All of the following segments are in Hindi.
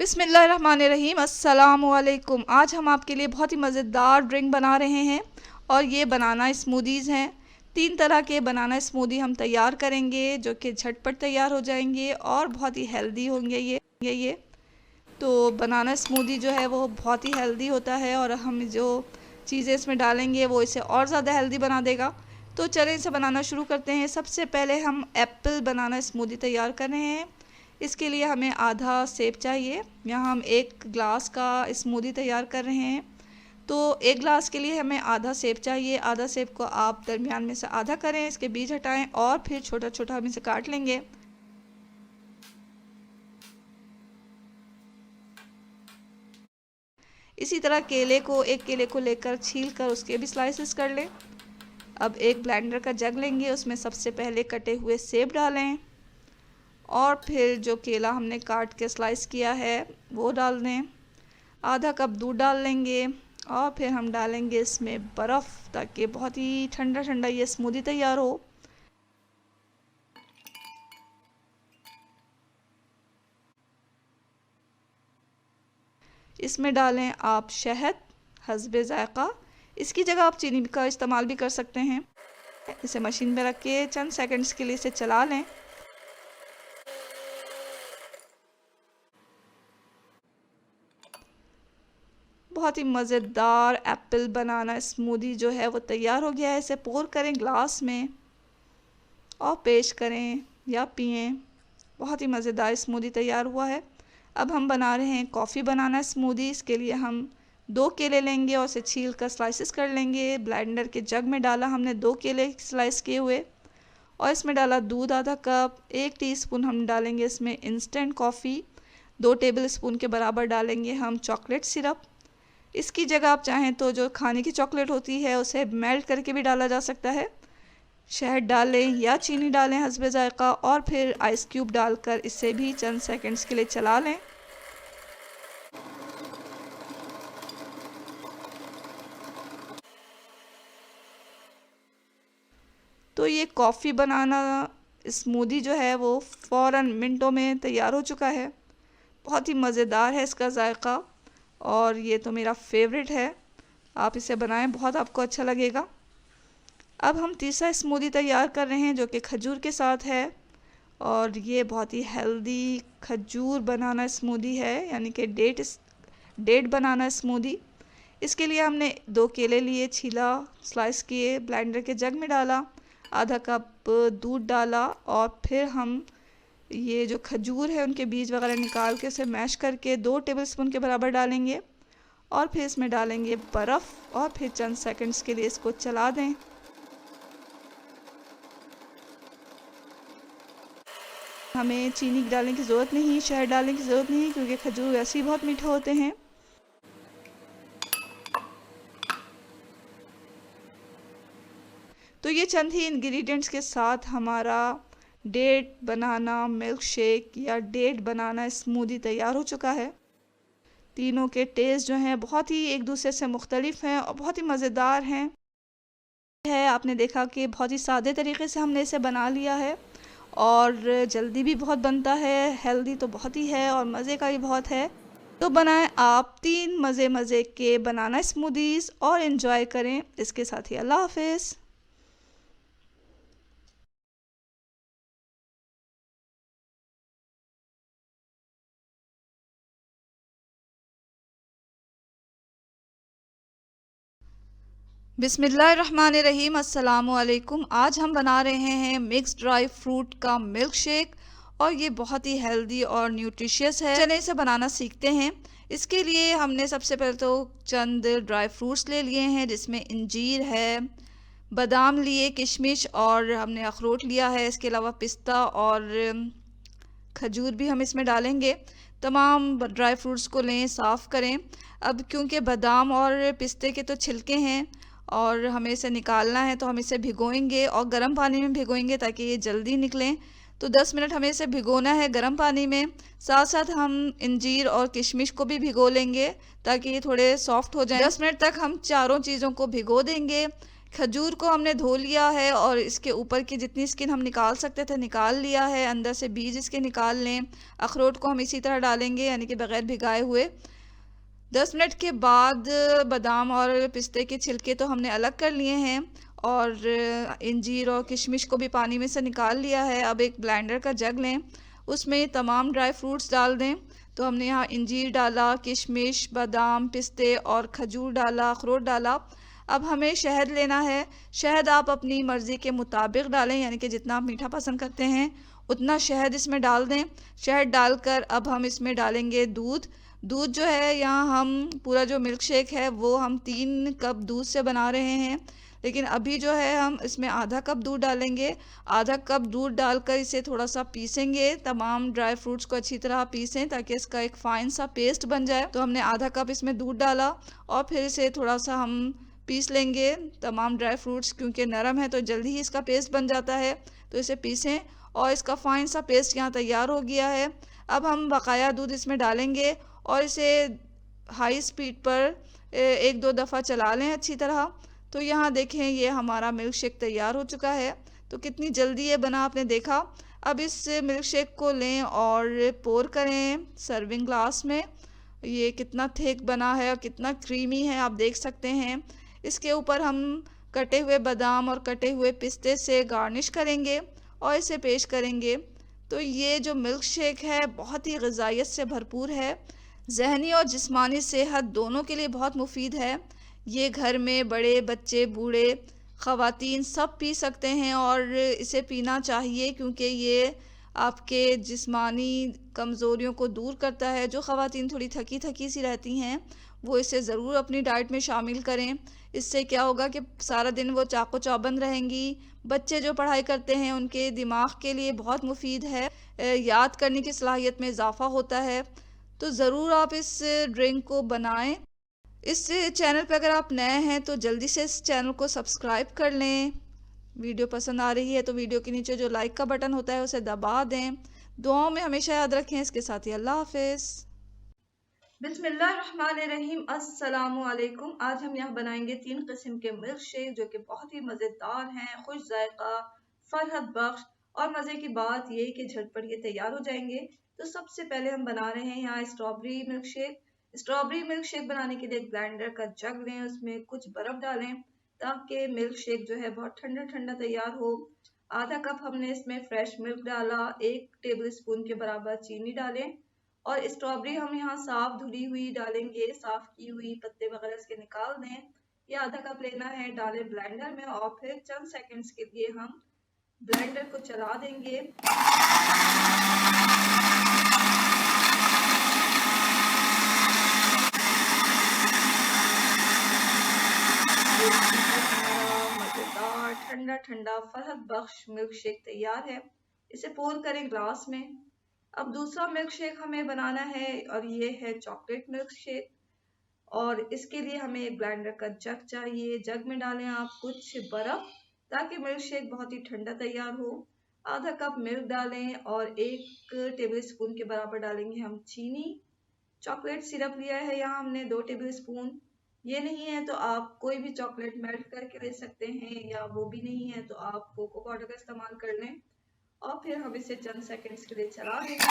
बिस्मिल्लाहिर्रहमानिर्रहीम अस्सलाम वालेकुम। आज हम आपके लिए बहुत ही मज़ेदार ड्रिंक बना रहे हैं और ये बनाना स्मूदीज़ हैं। 3 तरह के बनाना स्मूदी हम तैयार करेंगे जो कि झटपट तैयार हो जाएंगे और बहुत ही हेल्दी होंगे ये। तो बनाना स्मूदी जो है वो बहुत ही हेल्दी होता है और हम जो चीज़ें इसमें डालेंगे वो इसे और ज़्यादा हेल्दी बना देगा। तो चलें इसे बनाना शुरू करते हैं। सबसे पहले हम एप्पल बनाना स्मूदी तैयार कर रहे हैं। इसके लिए हमें आधा सेब चाहिए। यहाँ हम 1 ग्लास का स्मूदी तैयार कर रहे हैं, तो 1 ग्लास के लिए हमें आधा सेब चाहिए। आधा सेब को आप दरमियान में से आधा करें, इसके बीज हटाएं और फिर छोटा छोटा हम इसे काट लेंगे। इसी तरह एक केले को लेकर छील कर उसके भी स्लाइसेस कर लें। अब एक ब्लेंडर का जग लेंगे, उसमें सबसे पहले कटे हुए सेब डालें और फिर जो केला हमने काट के स्लाइस किया है वो डाल दें। आधा कप दूध डाल लेंगे और फिर हम डालेंगे इसमें बर्फ़ ताकि बहुत ही ठंडा ठंडा ये स्मूदी तैयार हो। इसमें डालें आप शहद हस्बे ज़ायक़ा। इसकी जगह आप चीनी का इस्तेमाल भी कर सकते हैं। इसे मशीन में रख के चंद सेकंड्स के लिए इसे चला लें। बहुत ही मज़ेदार एप्पल बनाना स्मूदी जो है वो तैयार हो गया है। इसे पोर करें ग्लास में और पेश करें या पिएं। बहुत ही मज़ेदार स्मूदी तैयार हुआ है। अब हम बना रहे हैं कॉफ़ी बनाना स्मूदी। इसके लिए हम 2 केले लेंगे और उसे छील कर स्लाइसेस कर लेंगे। ब्लेंडर के जग में डाला हमने 2 केले स्लाइस किए हुए और इसमें डाला दूध आधा कप। 1 टीस्पून हम डालेंगे इसमें इंस्टेंट कॉफ़ी। 2 टेबल स्पून के बराबर डालेंगे हम चॉकलेट सिरप। इसकी जगह आप चाहें तो जो खाने की चॉकलेट होती है उसे मेल्ट करके भी डाला जा सकता है। शहद डालें या चीनी डालें हस्बे ज़ायक़ा और फिर आइस क्यूब डालकर इसे भी चंद सेकंड्स के लिए चला लें। तो ये कॉफ़ी बनाना स्मूदी जो है वो फ़ौरन मिनटों में तैयार हो चुका है। बहुत ही मज़ेदार है इसका ज़ायक़ा और ये तो मेरा फेवरेट है। आप इसे बनाएं, बहुत आपको अच्छा लगेगा। अब हम तीसरा स्मूदी तैयार कर रहे हैं जो कि खजूर के साथ है और ये बहुत ही हेल्दी खजूर बनाना स्मूदी है, यानी कि डेट बनाना स्मूदी। इसके लिए हमने 2 केले लिए, छीला, स्लाइस किए, ब्लेंडर के जग में डाला, आधा कप दूध डाला और फिर हम ये जो खजूर है उनके बीज वगैरह निकाल के उसे मैश करके 2 टेबलस्पून के बराबर डालेंगे और फिर इसमें डालेंगे बर्फ़ और फिर चंद सेकंड्स के लिए इसको चला दें। हमें चीनी डालने की ज़रूरत नहीं, शहद डालने की ज़रूरत नहीं क्योंकि खजूर वैसे ही बहुत मीठे होते हैं। तो ये चंद ही इंग्रेडिएंट्स के साथ हमारा डेट बनाना मिल्क शेक या डेट बनाना स्मूदी तैयार हो चुका है। तीनों के टेस्ट जो हैं बहुत ही एक दूसरे से मुख्तलिफ हैं और बहुत ही मज़ेदार हैं। आपने देखा कि बहुत ही सादे तरीके से हमने इसे बना लिया है और जल्दी भी बहुत बनता है, हेल्दी तो बहुत ही है और मज़े का भी बहुत है। तो बनाएं आप 3 मज़े के बनाना स्मूदीज़ और इन्जॉय करें। इसके साथ ही अल्लाह हाफ़िज़। बिस्मिल्लाहिर्रहमानिर्रहीम अस्सलामु अलैकुम। आज हम बना रहे हैं मिक्स ड्राई फ्रूट का मिल्क शेक और ये बहुत ही हेल्दी और न्यूट्रिशियस है। चलिए इसे बनाना सीखते हैं। इसके लिए हमने सबसे पहले तो चंद ड्राई फ्रूट्स ले लिए हैं जिसमें इंजीर है, बादाम लिए, किशमिश और हमने अखरोट लिया है। इसके अलावा पिस्ता और खजूर भी हम इसमें डालेंगे। तमाम ड्राई फ्रूट्स को लें, साफ़ करें। अब क्योंकि बादाम और पिस्ते के तो छिलके हैं और हमें इसे निकालना है तो हम इसे भिगोएंगे और गर्म पानी में भिगोएंगे ताकि ये जल्दी निकलें। तो 10 मिनट हमें इसे भिगोना है गर्म पानी में। साथ साथ हम इंजीर और किशमिश को भी भिगो लेंगे ताकि ये थोड़े सॉफ्ट हो जाएं। 10 मिनट तक हम चारों चीज़ों को भिगो देंगे। खजूर को हमने धो लिया है और इसके ऊपर की जितनी स्किन हम निकाल सकते थे निकाल लिया है, अंदर से बीज इसके निकाल लें। अखरोट को हम इसी तरह डालेंगे, यानी कि बग़ैर भिगाए हुए। 10 मिनट के बाद बादाम और पिस्ते के छिलके तो हमने अलग कर लिए हैं और इंजीर और किशमिश को भी पानी में से निकाल लिया है। अब एक ब्लेंडर का जग लें, उसमें तमाम ड्राई फ्रूट्स डाल दें। तो हमने यहाँ इंजीर डाला, किशमिश, बादाम, पिस्ते और खजूर डाला, अखरोट डाला। अब हमें शहद लेना है। शहद आप अपनी मर्ज़ी के मुताबिक डालें, यानी कि जितना आप मीठा पसंद करते हैं उतना शहद इसमें डाल दें। शहद डालकर अब हम इसमें डालेंगे दूध। दूध जो है, यहाँ हम पूरा जो मिल्क शेक है वो हम 3 कप दूध से बना रहे हैं, लेकिन अभी जो है हम इसमें आधा कप दूध डालेंगे। आधा कप दूध डालकर इसे थोड़ा सा पीसेंगे, तमाम ड्राई फ्रूट्स को अच्छी तरह पीसें ताकि इसका एक फ़ाइन सा पेस्ट बन जाए। तो हमने आधा कप इसमें दूध डाला और फिर इसे थोड़ा सा हम पीस लेंगे। तमाम ड्राई फ्रूट्स क्योंकि नरम है तो जल्दी ही इसका पेस्ट बन जाता है, तो इसे पीसें और इसका फ़ाइन सा पेस्ट यहाँ तैयार हो गया है। अब हम बकाया दूध इसमें डालेंगे और इसे हाई स्पीड पर 1-2 दफ़ा चला लें अच्छी तरह। तो यहाँ देखें ये हमारा मिल्क शेक तैयार हो चुका है। तो कितनी जल्दी ये बना आपने देखा। अब इस मिल्क शेक को लें और पोर करें सर्विंग ग्लास में। ये कितना थिक बना है और कितना क्रीमी है आप देख सकते हैं। इसके ऊपर हम कटे हुए बादाम और कटे हुए पिस्ते से गार्निश करेंगे और इसे पेश करेंगे। तो ये जो मिल्क शेक है बहुत ही ग़िज़ाइयत से भरपूर है, ज़हनी और जिस्मानी सेहत दोनों के लिए बहुत मुफीद है। ये घर में बड़े बच्चे बूढ़े ख़वातीन सब पी सकते हैं और इसे पीना चाहिए क्योंकि ये आपके जिस्मानी कमज़ोरियों को दूर करता है। जो ख़वातीन थोड़ी थकी थकी सी रहती हैं वो इसे ज़रूर अपनी डाइट में शामिल करें। इससे क्या होगा कि सारा दिन वो चाको चौबंद रहेंगी। बच्चे जो पढ़ाई करते हैं उनके दिमाग के लिए बहुत मुफीद है, याद करने की सलाहियत में इजाफ़ा होता है। तो ज़रूर आप इस ड्रिंक को बनाएं। इस चैनल पर अगर आप नए हैं तो जल्दी से इस चैनल को सब्सक्राइब कर लें। वीडियो पसंद आ रही है तो वीडियो के नीचे जो लाइक का बटन होता है उसे दबा दें। दुआओं में हमेशा याद रखें। इसके साथ ही अल्लाह हाफिज़। बिस्मिल्लाहिर्रहमानिर्रहीम, अस्सलामु अलैकुम। आज हम यहाँ बनाएंगे 3 किस्म के मिल्क शेक जो कि बहुत ही मज़ेदार हैं, खुश जायका, फरहत बख्श। और मज़े की बात ये कि झटपट ये तैयार हो जाएंगे। तो सबसे पहले हम बना रहे हैं यहाँ strawberry milk shake. Strawberry milk shake बनाने के लिए एक ब्लेंडर का जग लें, उसमें कुछ बर्फ़ डालें ताकि मिल्क शेक जो है बहुत ठंडा ठंडा तैयार हो। आधा कप हमने इसमें फ्रेश मिल्क डाला, 1 टेबल स्पून के बराबर चीनी डालें और स्ट्रॉबेरी हम यहाँ साफ धुली हुई डालेंगे, साफ की हुई पत्ते वगैरह इसके निकाल दें। ये आधा कप लेना है, डालें ब्लेंडर में और फिर चंद सेकंड्स के लिए हम ब्लेंडर को चला देंगे। मज़ेदार ठंडा ठंडा फरहत बख्श मिल्क शेक तैयार है। इसे पोर करें ग्लास में। अब दूसरा मिल्क शेक हमें बनाना है और ये है चॉकलेट मिल्क शेक। और इसके लिए हमें एक ब्लेंडर का जग चाहिए। जग में डालें आप कुछ बर्फ़ ताकि मिल्क शेक बहुत ही ठंडा तैयार हो। आधा कप मिल्क डालें और 1 टेबल स्पून के बराबर डालेंगे हम चीनी। चॉकलेट सिरप लिया है यहाँ हमने 2 टेबल स्पून। ये नहीं है तो आप कोई भी चॉकलेट मेल्ट करके ले सकते हैं, या वो भी नहीं है तो आप कोको पाउडर का इस्तेमाल कर लें। और फिर हम इसे चंद सेकंड्स के लिए चला देंगे।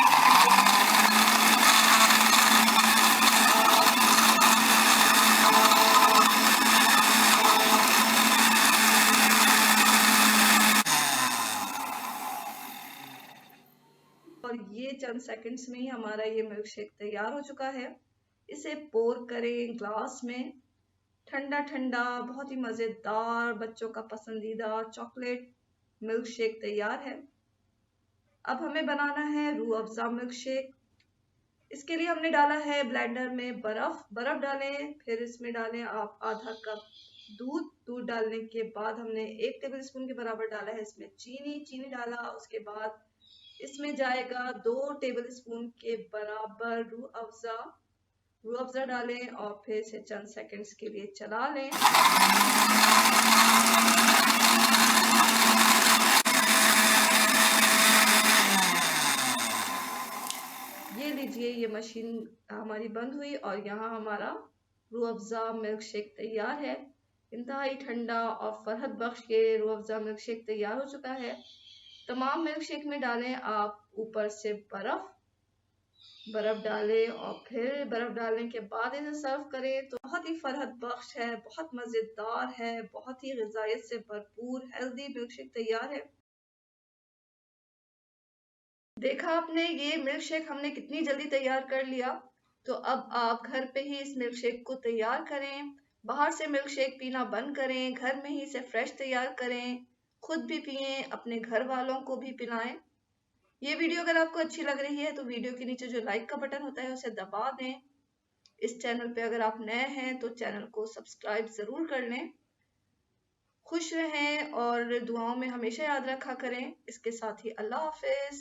और ये चंद सेकंड्स में ही हमारा ये मिल्क शेक तैयार हो चुका है। इसे पोर करें ग्लास में। ठंडा ठंडा बहुत ही मज़ेदार बच्चों का पसंदीदा चॉकलेट मिल्क शेक तैयार है। अब हमें बनाना है रूह अफ़ज़ा मिल्क शेक। इसके लिए हमने डाला है ब्लेंडर में बर्फ़ डालें, फिर इसमें डालें आप आधा कप दूध डालने के बाद हमने 1 टेबल स्पून के बराबर डाला है इसमें चीनी डाला। उसके बाद इसमें जाएगा 2 टेबल स्पून के बराबर रूह अफ़ज़ा डालें और फिर इसे चंद सेकंड्स के लिए चला लें। ये लीजिए, ये मशीन हमारी बंद हुई और यहाँ हमारा रूह अफ़ज़ा मिल्क शेक तैयार है। इंतहाई ठंडा और फरहत बख्श के रूह अफ़ज़ा मिल्क शेक तैयार हो चुका है। तमाम मिल्क शेक में डालें आप ऊपर से बर्फ डालें और फिर बर्फ डालने के बाद इसे सर्व करें तो बहुत ही फरहत बख्श है, बहुत मज़ेदार है, बहुत ही ग़िज़ाइत से भरपूर हेल्दी मिल्क शेक तैयार है। देखा आपने, ये मिल्क शेक हमने कितनी जल्दी तैयार कर लिया। तो अब आप घर पे ही इस मिल्क शेक को तैयार करें, बाहर से मिल्क शेक पीना बंद करें, घर में ही इसे फ्रेश तैयार करें, खुद भी पिएं, अपने घर वालों को भी पिलाएं। ये वीडियो अगर आपको अच्छी लग रही है तो वीडियो के नीचे जो लाइक का बटन होता है उसे दबा दें। इस चैनल पे अगर आप नए हैं तो चैनल को सब्सक्राइब ज़रूर कर लें। खुश रहें और दुआओं में हमेशा याद रखा करें। इसके साथ ही अल्लाह हाफ़िज़।